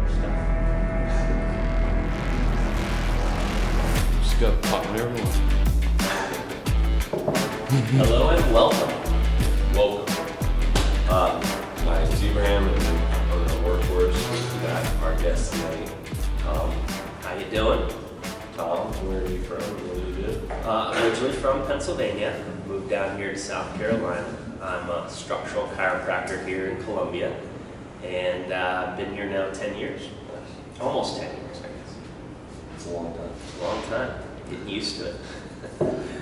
stuff. Just got talking to everyone. Hello and welcome. Welcome. My name is Abraham, and I'm in the workforce. We got our guest tonight, Tom. How you doing? Tom, where are you from? What do you do? Originally from Pennsylvania, moved down here to South Carolina. I'm a structural chiropractor here in Columbia, and I've been here now 10 years. Almost 10 years, I guess. It's a long time. Long time. Getting used to it.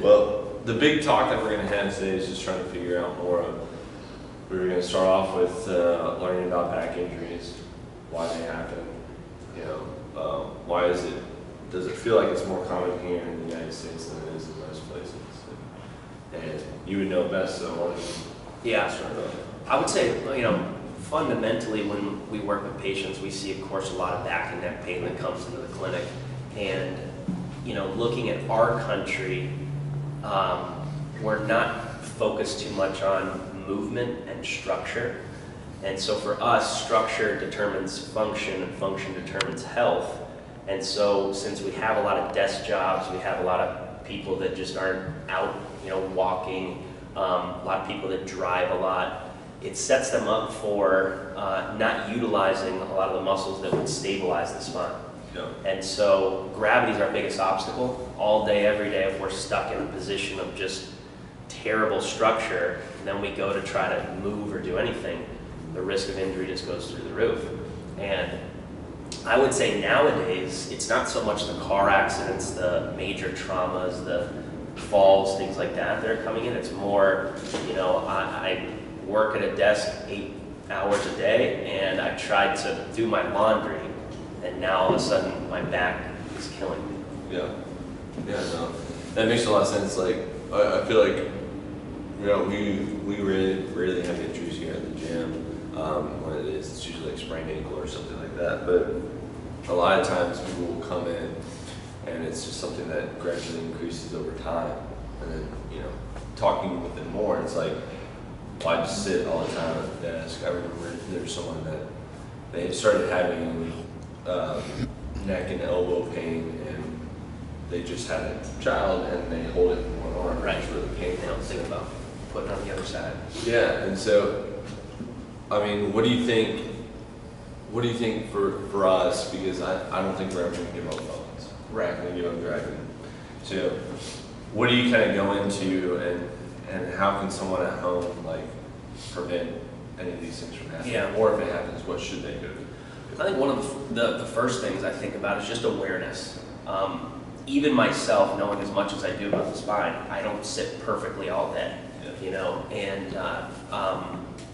Well, the big talk that we're going to have today is just trying to figure out more of. We're going to start off with learning about back injuries, why they happen. You know, why is it? Does it feel like it's more common here in the United States than it is in most places? And you would know best, so why don't you Yeah. start off? I would say, fundamentally when we work with patients, we see, of course, a lot of back and neck pain that comes into the clinic. And, looking at our country, we're not focused too much on movement and structure. And so for us, structure determines function and function determines health. And so since we have a lot of desk jobs, we have a lot of people that just aren't out, walking, a lot of people that drive a lot, it sets them up for not utilizing a lot of the muscles that would stabilize the spine. Yeah. And so gravity is our biggest obstacle. All day, every day, if we're stuck in a position of just terrible structure, and then we go to try to move or do anything, the risk of injury just goes through the roof. And I would say nowadays, it's not so much the car accidents, the major traumas, the falls, things like that are coming in. It's more, I work at a desk 8 hours a day, and I tried to do my laundry, and now all of a sudden my back is killing me. Yeah. Yeah, no. That makes a lot of sense. Like, I feel like, we rarely have injuries here at the gym. When it is, it's usually like sprained ankle or something like that. But a lot of times people will come in and it's just something that gradually increases over time. And then, talking with them more, it's like, well, I just sit all the time at the desk. I remember there's someone that they started having neck and elbow pain, and they just had a child and they hold it in one arm. Right. It's really painful. They don't think about putting it on the other side. Yeah, and so, I mean, what do you think? What do you think for us? Because I don't think we're ever going to give up phones. We're not going to give up driving. So, what do you kind of go into, and how can someone at home prevent any of these things from happening? Yeah. Or if it happens, what should they do? I think one of the first things I think about is just awareness. Even myself, knowing as much as I do about the spine, I don't sit perfectly all day, and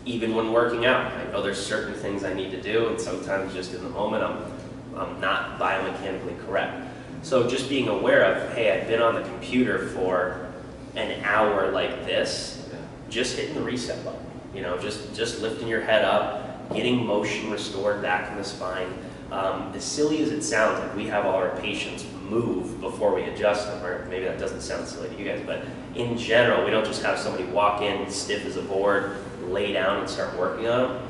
even when working out, I know there's certain things I need to do, and sometimes just in the moment I'm not biomechanically correct. So just being aware of, hey, I've been on the computer for an hour like this, just hitting the reset button, just lifting your head up, getting motion restored back in the spine. As silly as it sounds, like we have all our patients move before we adjust them, or maybe that doesn't sound silly to you guys, but in general, we don't just have somebody walk in stiff as a board, lay down and start working on them.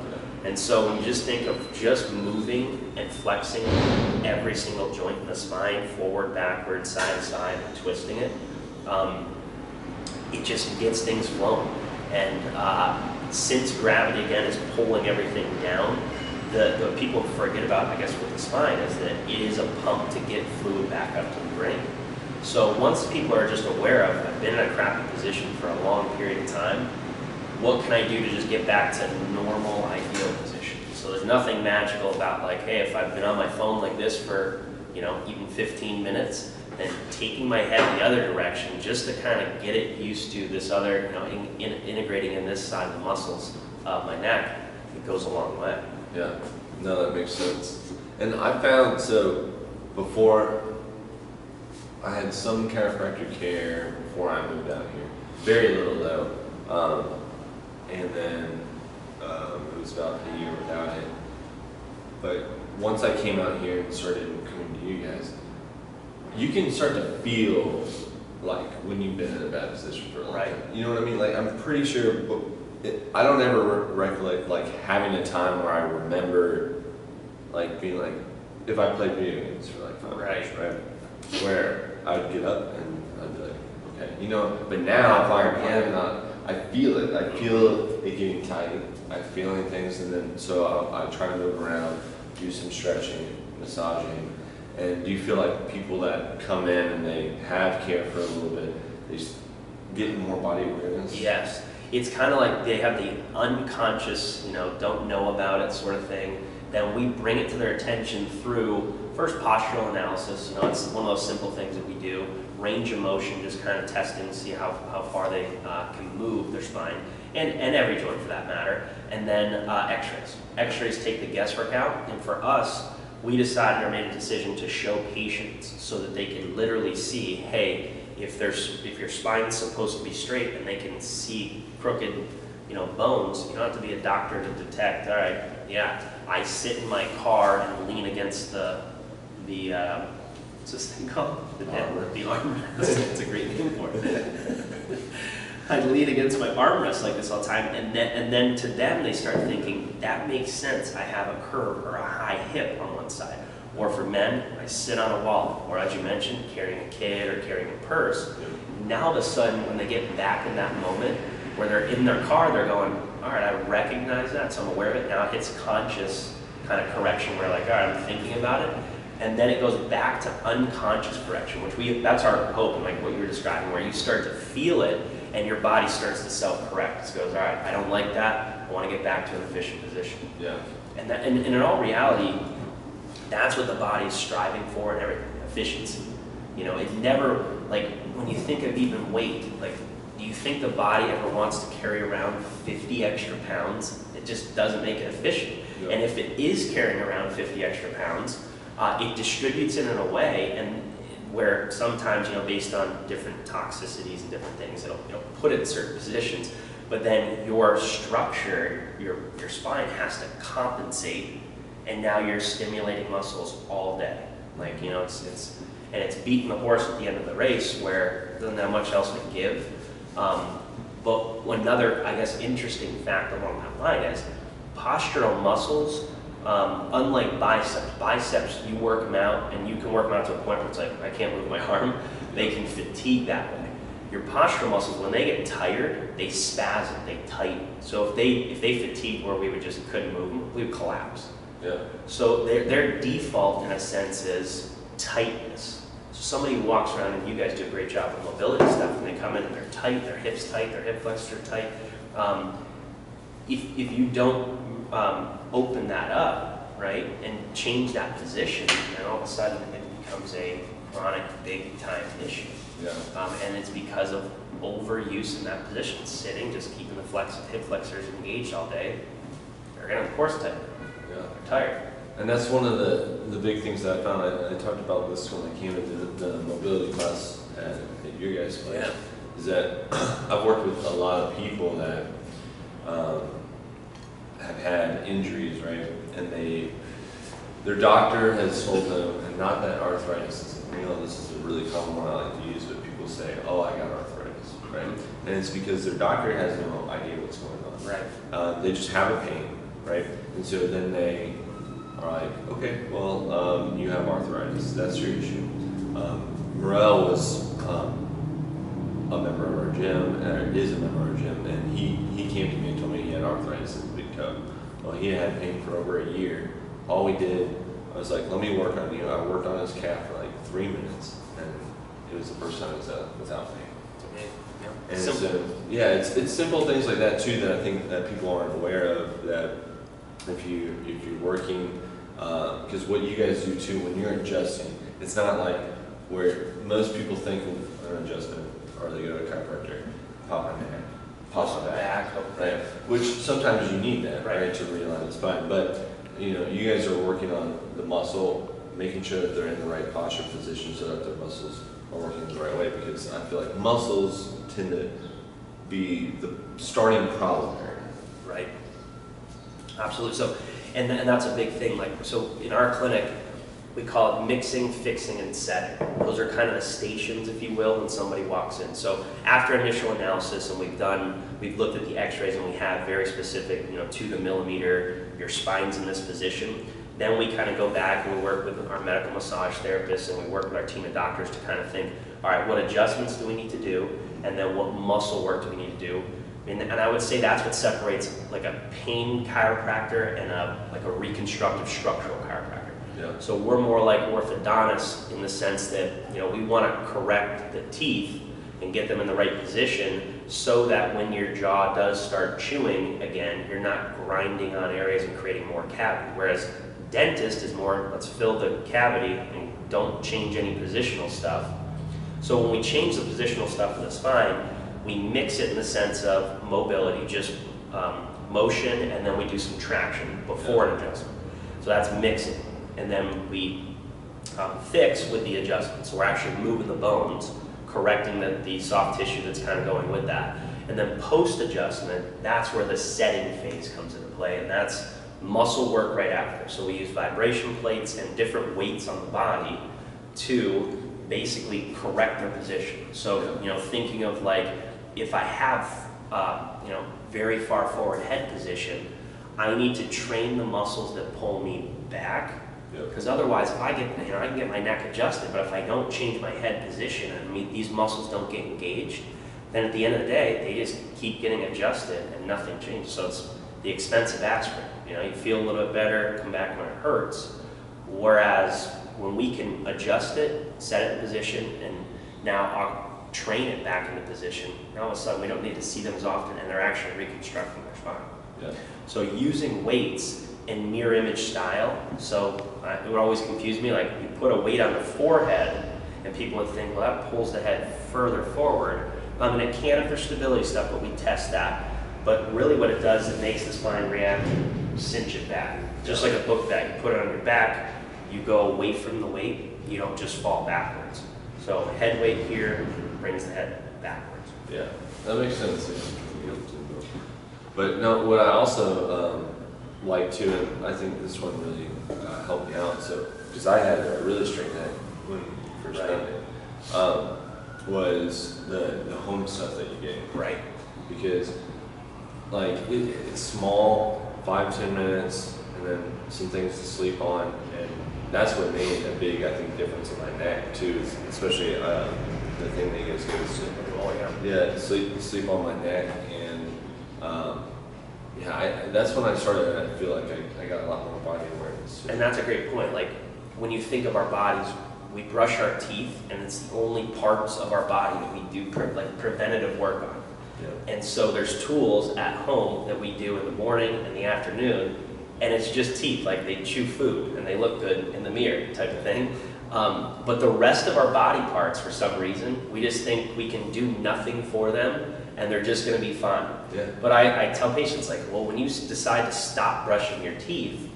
And so when you just think of just moving and flexing every single joint in the spine, forward, backward, side to side, and twisting it, it just gets things flowing. And since gravity, again, is pulling everything down, the people forget about, I guess, with the spine is that it is a pump to get fluid back up to the brain. So once people are just aware of, I've been in a crappy position for a long period of time, what can I do to just get back to normal, ideal position? So there's nothing magical about hey, if I've been on my phone like this for, even 15 minutes, then taking my head the other direction just to kind of get it used to this other, integrating in this side of the muscles of my neck, it goes a long way. Yeah, no, that makes sense. And I found, so before, I had some chiropractic care before I moved out here. Very little though. And then it was about a year without it. But once I came out here and started coming to you guys, you can start to feel like when you've been in a bad position for a long time. You know what I mean? I'm pretty sure, I don't ever recollect having a time where I remember like being like, if I played video games for like 5 Right. hours, right? Where I would get up and I'd be like, okay, you know, but now if I'm playing on, I feel it. I feel it getting tight. I'm feeling things, and then so I try to move around, do some stretching, massaging. And do you feel like people that come in and they have care for a little bit, they just get more body awareness? Yes. It's kind of like they have the unconscious, don't know about it sort of thing. Then we bring it to their attention through first postural analysis. It's one of those simple things that we do. Range of motion, just kind of testing to see how far they can move their spine, and every joint for that matter. And then x-rays. X-rays take the guesswork out, and for us, we decided or made a decision to show patients so that they can literally see, hey, if your spine's supposed to be straight and they can see crooked, bones, you don't have to be a doctor to detect, all right, yeah, I sit in my car and lean against the what's this thing called? The armrest. It's a great name for it. I lean against my armrest like this all the time, and then to them they start thinking, that makes sense, I have a curve or a high hip on one side. Or for men, I sit on a wall, or as you mentioned, carrying a kid or carrying a purse. Now all of a sudden, when they get back in that moment, where they're in their car, they're going, all right, I recognize that, so I'm aware of it. Now it's conscious kind of correction where like, all right, I'm thinking about it. And then it goes back to unconscious correction, which that's our hope, and like what you were describing, where you start to feel it and your body starts to self-correct. It goes, all right, I don't like that, I want to get back to an efficient position. Yeah. And in all reality, that's what the body is striving for and everything, efficiency. It never, like when you think of even weight, like do you think the body ever wants to carry around 50 extra pounds? It just doesn't make it efficient. Yeah. And if it is carrying around 50 extra pounds, it distributes it in a way and where sometimes, based on different toxicities and different things, it'll put it in certain positions. But then your structure, your spine has to compensate, and now you're stimulating muscles all day. Like, it's beating the horse at the end of the race where it doesn't have much else to give. But another, I guess, interesting fact along that line is postural muscles, unlike biceps, you work them out and you can work them out to a point where it's like, I can't move my arm. They can fatigue that way. Your postural muscles, when they get tired, they spasm, they tighten. So if they fatigue where we just couldn't move them, we would collapse. Yeah. So their default, in a sense, is tightness. So somebody who walks around, and you guys do a great job with mobility stuff, and they come in and they're tight, their hips tight, their hip flexors are tight. If you don't open that up, right, and change that position, then all of a sudden it becomes a chronic, big-time issue. Yeah. And it's because of overuse in that position. Sitting, just keeping the hip flexors engaged all day, they're going to, of course, tighten. Yeah. They're tired. And that's one of the big things that I found. I talked about this when I came into the mobility class at your guys' place. Yeah. Is that I've worked with a lot of people that have had injuries, right? And their doctor has told them, and not that arthritis is, this is a really common one I like to use, but people say, oh, I got arthritis, right? And it's because their doctor has no idea what's going on. Right. They just have a pain, right? And so then they are like, okay, well, you have arthritis. That's your issue. Morel was a member of our gym, or is a member of our gym, and he came to me and told me he had arthritis in his big toe. Well, he had pain for over a year. All we did, I was like, let me work on you. I worked on his calf for like 3 minutes, and it was the first time it was without pain. Yeah. And so, yeah, it's simple things like that too that I think that people aren't aware of. That if you're working, because what you guys do too when you're adjusting, it's not like where most people think when they're adjusting or they go to a chiropractor, pop my neck, pop my back, right? Which sometimes you need that, right, to realign the spine. But you guys are working on the muscle, making sure that they're in the right posture position so that their muscles are working the right way, because I feel like muscles tend to be the starting problem area. Right. Absolutely. So, and that's a big thing. Like, so in our clinic, we call it mixing, fixing, and setting. Those are kind of the stations, if you will, when somebody walks in. So after initial analysis, and we've looked at the x-rays, and we have very specific, to the millimeter, your spine's in this position. Then we kind of go back and we work with our medical massage therapists, and we work with our team of doctors to kind of think, all right, what adjustments do we need to do? And then what muscle work do we need to do? And I would say that's what separates like a pain chiropractor and like a reconstructive structural chiropractor. Yeah. So we're more like orthodontists in the sense that, you know, we want to correct the teeth and get them in the right position so that when your jaw does start chewing again, you're not grinding on areas and creating more cavity. Whereas dentist is more, let's fill the cavity and don't change any positional stuff. So when we change the positional stuff in the spine, we mix it in the sense of mobility, just motion, and then we do some traction before an adjustment. So that's mixing. And then we fix with the adjustment. So we're actually moving the bones, correcting the soft tissue that's kind of going with that. And then post-adjustment, that's where the setting phase comes into play, and that's muscle work right after. So we use vibration plates and different weights on the body to basically correct their position. So, you know, thinking of like, if I have, you know, very far forward head position, I need to train the muscles that pull me back. Because otherwise, if I get, you know, I can get my neck adjusted, but if I don't change my head position and these muscles don't get engaged, then at the end of the day, they just keep getting adjusted and nothing changes. So it's the expensive aspirin. You know, you feel a little bit better, come back when it hurts. Whereas when we can adjust it, set it in position, and now I'll train it back into position, now all of a sudden we don't need to see them as often, and they're actually reconstructing their spine. Yeah. So using weights in mirror image style, so it would always confuse me, like you put a weight on the forehead, and people would think, well, that pulls the head further forward. And it can if there's stability stuff, but we test that. But really what it does, it makes the spine react and cinch it back. Just like a book bag, you put it on your back, you go away from the weight, you don't just fall backwards. So head weight here brings the head backwards. Yeah, that makes sense. But no, what I also like too, and I think this one really helped me out. So, because I had a really straight neck when first started, was the home stuff that you gave. Right. Because like it's small, 5-10 minutes, and then some things to sleep on, and that's what made a big, I think, difference in my neck too. Especially the thing that you guys give is sleep on my neck, and that's when I started. I feel like I got a lot more body awareness. And that's a great point. Like when you think of our bodies, we brush our teeth, and it's the only parts of our body that we do preventative work on. Yeah. And so there's tools at home that we do in the morning and the afternoon, and it's just teeth, like they chew food and they look good in the mirror type of thing. But the rest of our body parts, for some reason, we just think we can do nothing for them and they're just going to be fine. Yeah. But I tell patients, like, well, when you decide to stop brushing your teeth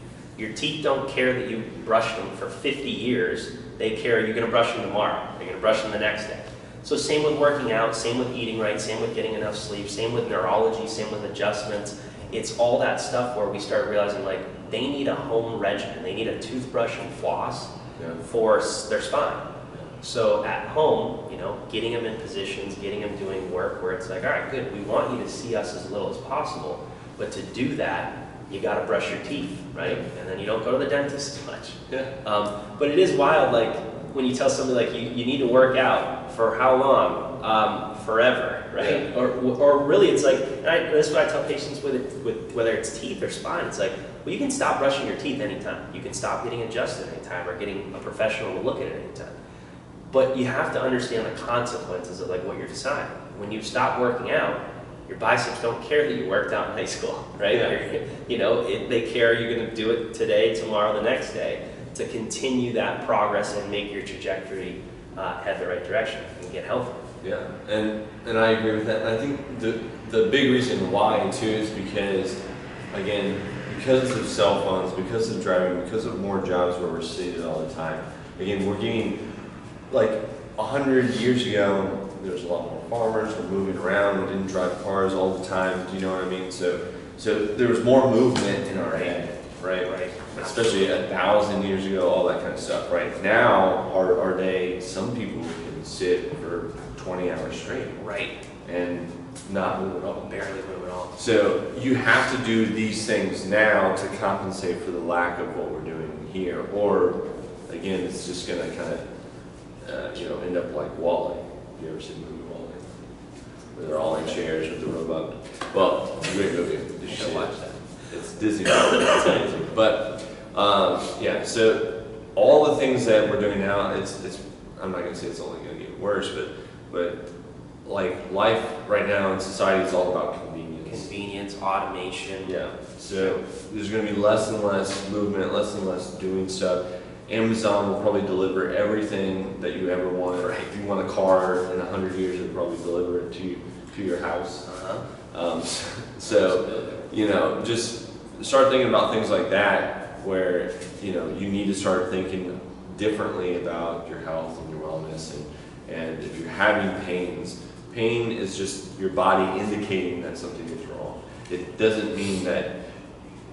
don't care that you brushed them for 50 years. They care you're going to brush them tomorrow. You're going to brush them the next day. So same with working out, same with eating right, same with getting enough sleep, same with neurology, same with adjustments. It's all that stuff where we start realizing, like, they need a home regimen. They need a toothbrush and floss for their spine. So at home, you know, getting them in positions, getting them doing work where it's like, all right, good, we want you to see us as little as possible, but to do that, you got to brush your teeth, right? And then you don't go to the dentist as much. Yeah. But it is wild, like, when you tell somebody, like, you need to work out for how long? Forever, right? Yeah. Or really, it's like, and this is what I tell patients with whether it's teeth or spine. It's like, well, you can stop brushing your teeth anytime. You can stop getting adjusted anytime or getting a professional to look at it anytime. But you have to understand the consequences of like what you're deciding. When you stop working out, your biceps don't care that you worked out in high school, right? Yeah. You know, they care you're going to do it today, tomorrow, the next day, to continue that progress and make your trajectory head the right direction and get healthy. Yeah, and I agree with that. And I think the big reason why too is because, again, because of cell phones, because of driving, because of more jobs where we're seated all the time. Again, we're getting, like 100 years ago, there was a lot more farmers, we're moving around, we didn't drive cars all the time, do you know what I mean? So there was more movement in our head, right? Especially 1,000 years ago, all that kind of stuff, right? Now, our day, some people can sit for 20 hours straight. Right. And not move at all. Barely move at all. So you have to do these things now to compensate for the lack of what we're doing here, or again, it's just going to kind of end up like Wall-E. You ever seen the movie Wall-E? Where they're all in chairs with the robot. Well, it's a great movie. You should watch that. It's Disney. It's amazing. But yeah, so all the things that we're doing now, it's I'm not going to say it's only going to get worse, but like life right now in society is all about convenience. Convenience, automation. Yeah. So there's going to be less and less movement, less and less doing stuff. Amazon will probably deliver everything that you ever want. Right. If you want a car in 100 years, they'll probably deliver it to your house. So just start thinking about things like that, where you need to start thinking differently about your health and your wellness, and if you're having pain is just your body indicating that something is wrong. It doesn't mean that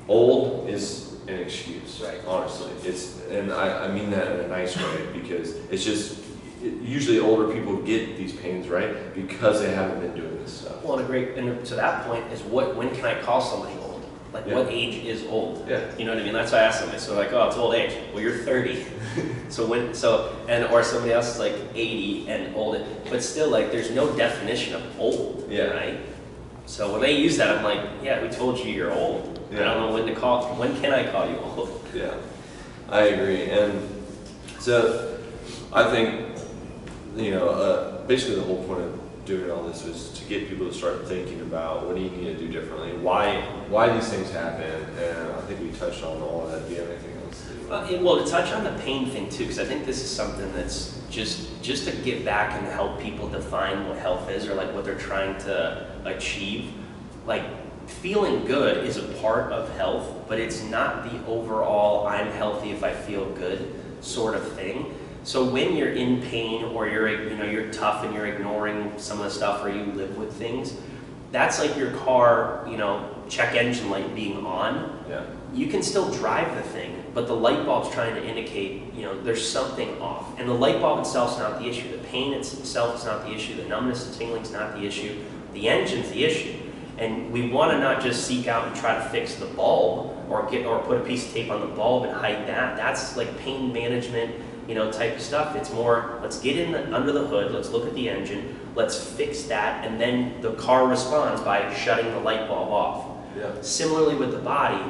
old is an excuse, right? Honestly, and I mean that in a nice way, because it's just usually older people get these pains, right, because they haven't been doing this stuff. Well, and to that point is when can I call somebody old? Like, what age is old? Yeah. You know what I mean? That's why I asked them. So like, oh, it's old age. Well, you're 30. Or somebody else is like 80 and old, but still, like, there's no definition of old, right? So when they use that, I'm like, yeah, we told you you're old. Yeah. I don't know when to call. When can I call you old? Yeah, I agree. And so I think, basically the whole point of doing all this was to get people to start thinking about what do you need to do differently, why these things happen, and I think we touched on all of that. Do you have anything else? Well, to touch on the pain thing too, because I think this is something that's just to get back and help people define what health is, or like what they're trying to achieve. Like, feeling good is a part of health, but it's not the overall I'm healthy if I feel good sort of thing. So when you're in pain, or you're tough and you're ignoring some of the stuff, or you live with things, that's like your car, check engine light being on. Yeah. You can still drive the thing, but the light bulb's trying to indicate, there's something off. And the light bulb itself is not the issue. The pain itself is not the issue. The numbness and tingling is not the issue. The engine's the issue. And we want to not just seek out and try to fix the bulb, or put a piece of tape on the bulb and hide that. That's like pain management, type of stuff. It's more, let's get under the hood, let's look at the engine, let's fix that, and then the car responds by shutting the light bulb off. Yeah. Similarly with the body,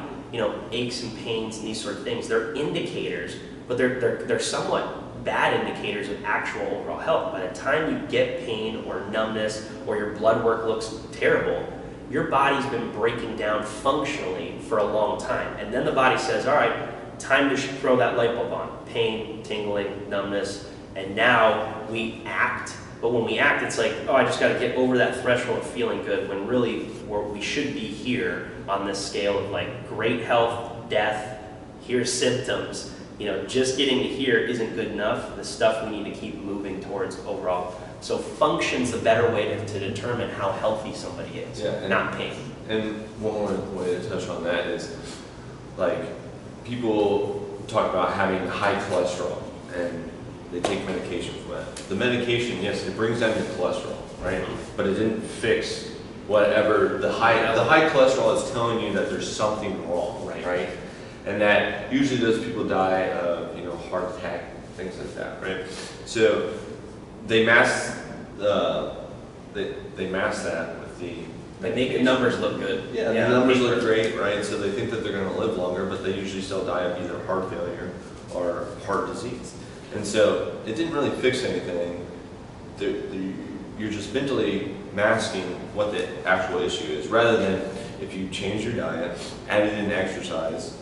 aches and pains and these sort of things, they're indicators, but they're somewhat bad indicators of actual overall health. By the time you get pain or numbness, or your blood work looks terrible, your body's been breaking down functionally for a long time. And then the body says, all right, time to throw that light bulb on. Pain, tingling, numbness, and now we act. But when we act, it's like, oh, I just got to get over that threshold of feeling good, when really we should be here on this scale of like great health, death, here's symptoms. Just getting to here isn't good enough. The stuff we need to keep moving towards overall. So function's the better way to determine how healthy somebody is, not pain. And one more way to touch on that is, like, people talk about having high cholesterol, and they take medication for that. The medication, yes, it brings down your cholesterol, right? Mm-hmm. But it didn't fix whatever the high cholesterol is telling you, that there's something wrong, right? And that usually those people die of heart attack, things like that, right? So they mask they mask that with the. They make the numbers look good. Yeah, the numbers look great, right? So they think that they're going to live longer, but they usually still die of either heart failure or heart disease. And so it didn't really fix anything. You're just mentally masking what the actual issue is, rather than if you change your diet, added in exercise,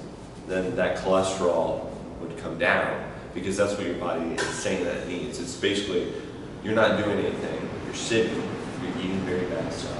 then that cholesterol would come down, because that's what your body is saying that it needs. It's basically, you're not doing anything, you're sitting, you're eating very bad stuff.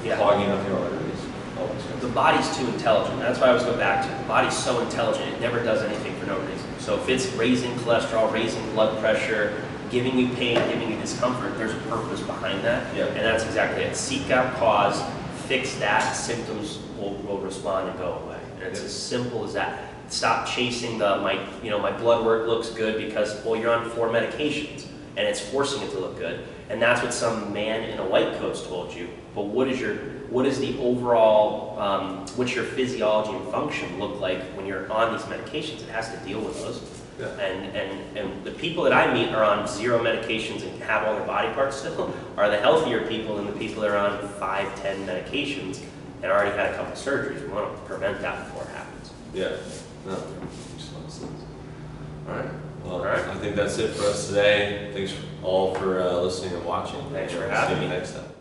Clogging up your arteries, all this stuff. The body's too intelligent. That's why I always go back to it. The body's so intelligent, it never does anything for no reason. So if it's raising cholesterol, raising blood pressure, giving you pain, giving you discomfort, there's a purpose behind that. Yeah. And that's exactly it. Seek out cause, fix that, symptoms will respond and go away. And it's as simple as that. Stop chasing my blood work looks good because, well, you're on 4 medications and it's forcing it to look good. and that's what some man in a white coat's told you. But what is the overall, what's your physiology and function look like when you're on these medications? It has to deal with those. Yeah. And the people that I meet are on 0 medications and have all their body parts still are the healthier people than the people that are on 5, 10 medications and already had a couple surgeries. We want to prevent that before it happens. Yeah. No, makes a lot of sense. All right. Well, All right. I think that's it for us today. Thanks all for listening and watching. Thanks for See having you me. next time.